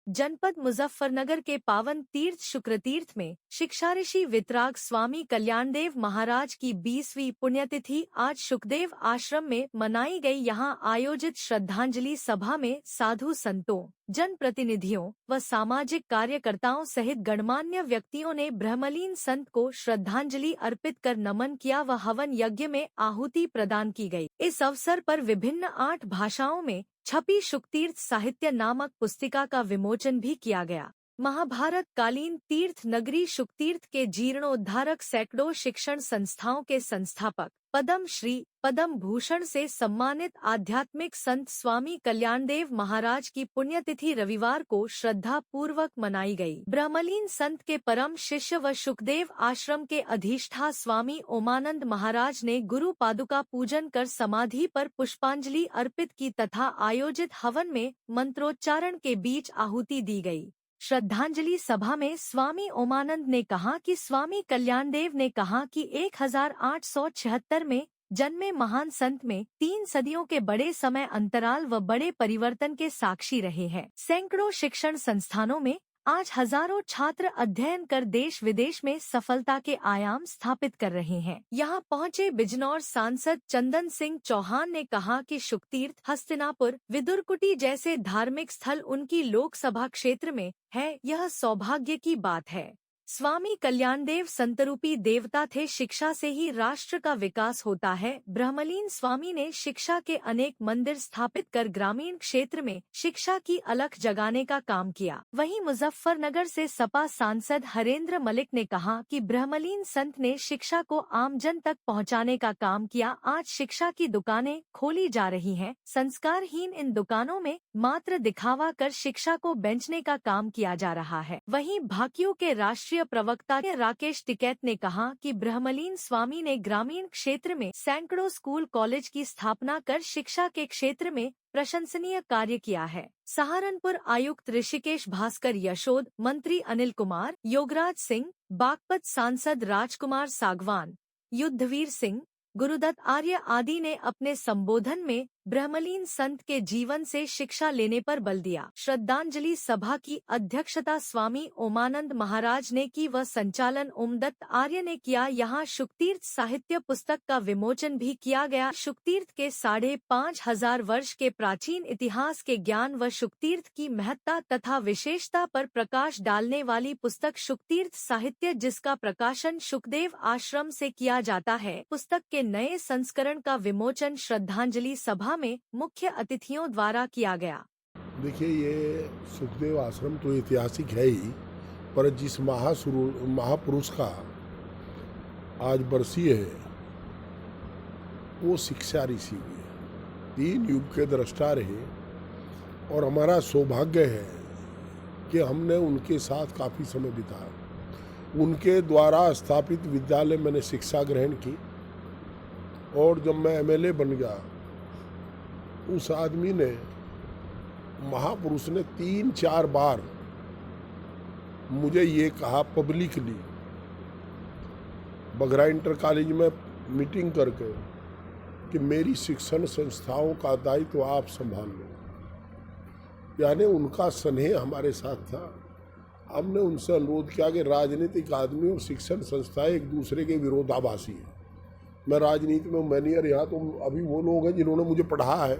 जनपद मुजफ्फरनगर के पावन तीर्थ शुक्रतीर्थ में शिक्षा ऋषि वितराग स्वामी कल्याणदेव महाराज की 20वीं पुण्यतिथि आज शुकदेव आश्रम में मनाई गई। यहां आयोजित श्रद्धांजलि सभा में साधु संतों, जनप्रतिनिधियों व सामाजिक कार्यकर्ताओं सहित गणमान्य व्यक्तियों ने ब्रह्मलीन संत को श्रद्धांजलि अर्पित कर नमन किया व हवन यज्ञ में आहुति प्रदान की गई। इस अवसर पर विभिन्न 8 भाषाओं में छपी शुकतीर्थ साहित्य नामक पुस्तिका का विमोचन भी किया गया। महाभारत कालीन तीर्थ नगरी शुकतीर्थ के जीर्णोद्धारक, सैकड़ों शिक्षण संस्थाओं के संस्थापक, पद्म श्री पद्म भूषण से सम्मानित आध्यात्मिक संत स्वामी कल्याणदेव महाराज की पुण्यतिथि रविवार को श्रद्धा पूर्वक मनाई गई। ब्रह्मलीन संत के परम शिष्य व शुकदेव आश्रम के अधिष्ठा स्वामी ओमानंद महाराज ने गुरु पादुका पूजन कर समाधि पर पुष्पांजलि अर्पित की तथा आयोजित हवन में मंत्रोच्चारण के बीच आहुति दी गई। श्रद्धांजलि सभा में स्वामी ओमानंद ने कहा कि स्वामी कल्याणदेव ने कहा कि 1876 में जन्मे महान संत में 3 सदियों के बड़े समय अंतराल व बड़े परिवर्तन के साक्षी रहे हैं। सैकड़ों शिक्षण संस्थानों में आज हजारों छात्र अध्ययन कर देश विदेश में सफलता के आयाम स्थापित कर रहे हैं। यहां पहुंचे बिजनौर सांसद चंदन सिंह चौहान ने कहा कि शुकतीर्थ, हस्तिनापुर, विदुरकुटी जैसे धार्मिक स्थल उनकी लोकसभा क्षेत्र में है, यह सौभाग्य की बात है। स्वामी कल्याणदेव संतरूपी देवता थे। शिक्षा से ही राष्ट्र का विकास होता है। ब्रह्मलीन स्वामी ने शिक्षा के अनेक मंदिर स्थापित कर ग्रामीण क्षेत्र में शिक्षा की अलख जगाने का काम किया। वहीं मुजफ्फरनगर से सपा सांसद हरेंद्र मलिक ने कहा कि ब्रह्मलीन संत ने शिक्षा को आमजन तक पहुंचाने का काम किया। आज शिक्षा की दुकानें खोली जा रही हैं। संस्कारहीन इन दुकानों में मात्र दिखावा कर शिक्षा को बेचने का काम किया जा रहा है। वहीं भाकियू के राष्ट्रीय प्रवक्ता राकेश टिकैत ने कहा कि ब्रह्मलीन स्वामी ने ग्रामीण क्षेत्र में सैकड़ों स्कूल कॉलेज की स्थापना कर शिक्षा के क्षेत्र में प्रशंसनीय कार्य किया है। सहारनपुर आयुक्त ऋषिकेश भास्कर, यशोद मंत्री अनिल कुमार, योगराज सिंह, बागपत सांसद राजकुमार सागवान, युद्धवीर सिंह, गुरुदत्त आर्य आदि ने अपने संबोधन में ब्रह्मलीन संत के जीवन से शिक्षा लेने पर बल दिया। श्रद्धांजलि सभा की अध्यक्षता स्वामी ओमानंद महाराज ने की व संचालन ओमदत्त आर्य ने किया। यहाँ शुकतीर्थ साहित्य पुस्तक का विमोचन भी किया गया। शुकतीर्थ के 5,500 वर्ष के प्राचीन इतिहास के ज्ञान व शुकतीर्थ की महत्ता तथा विशेषता पर प्रकाश डालने वाली पुस्तक शुकतीर्थ साहित्य, जिसका प्रकाशन शुकदेव आश्रम से किया जाता है। पुस्तक के नए संस्करण का विमोचन श्रद्धांजलि सभा में मुख्य अतिथियों द्वारा किया गया। देखिए, ये सुखदेव आश्रम तो ऐतिहासिक है ही, पर जिस महापुरुष का आज बरसी है वो शिक्षा ऋषि है। 3 युग के दृष्टा रहे और हमारा सौभाग्य है कि हमने उनके साथ काफ़ी समय बिताया। उनके द्वारा स्थापित विद्यालय मैंने शिक्षा ग्रहण की और जब मैं एमएलए बन गया, उस आदमी ने, महापुरुष ने 3-4 बार मुझे ये कहा पब्लिकली, बघरा इंटर कॉलेज में मीटिंग करके, कि मेरी शिक्षण संस्थाओं का दायित्व आप संभाल लो। यानी उनका स्नेह हमारे साथ था। हमने उनसे अनुरोध किया कि राजनीतिक आदमी और शिक्षण संस्थाएं एक दूसरे के विरोधाभासी हैं। मैं राजनीति में मैनियर, यहाँ तो अभी वो लोग हैं जिन्होंने मुझे पढ़ा है,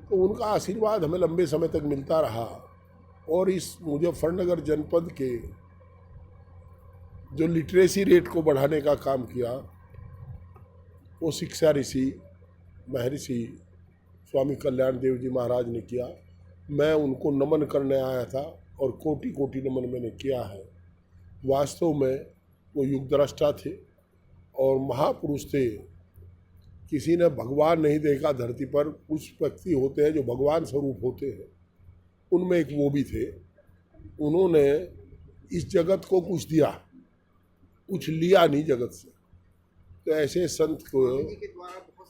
तो उनका आशीर्वाद हमें लंबे समय तक मिलता रहा। और इस मुजफ्फरनगर जनपद के जो लिटरेसी रेट को बढ़ाने का काम किया, वो शिक्षा ऋषि महर्षि स्वामी कल्याणदेव जी महाराज ने किया। मैं उनको नमन करने आया था और कोटि कोटि नमन मैंने किया है। वास्तव में वो युगद्रष्टा थे और महापुरुष थे। किसी ने भगवान नहीं देखा धरती पर, कुछ व्यक्ति होते हैं जो भगवान स्वरूप होते हैं, उनमें एक वो भी थे। उन्होंने इस जगत को कुछ दिया, कुछ लिया नहीं जगत से। तो ऐसे संत को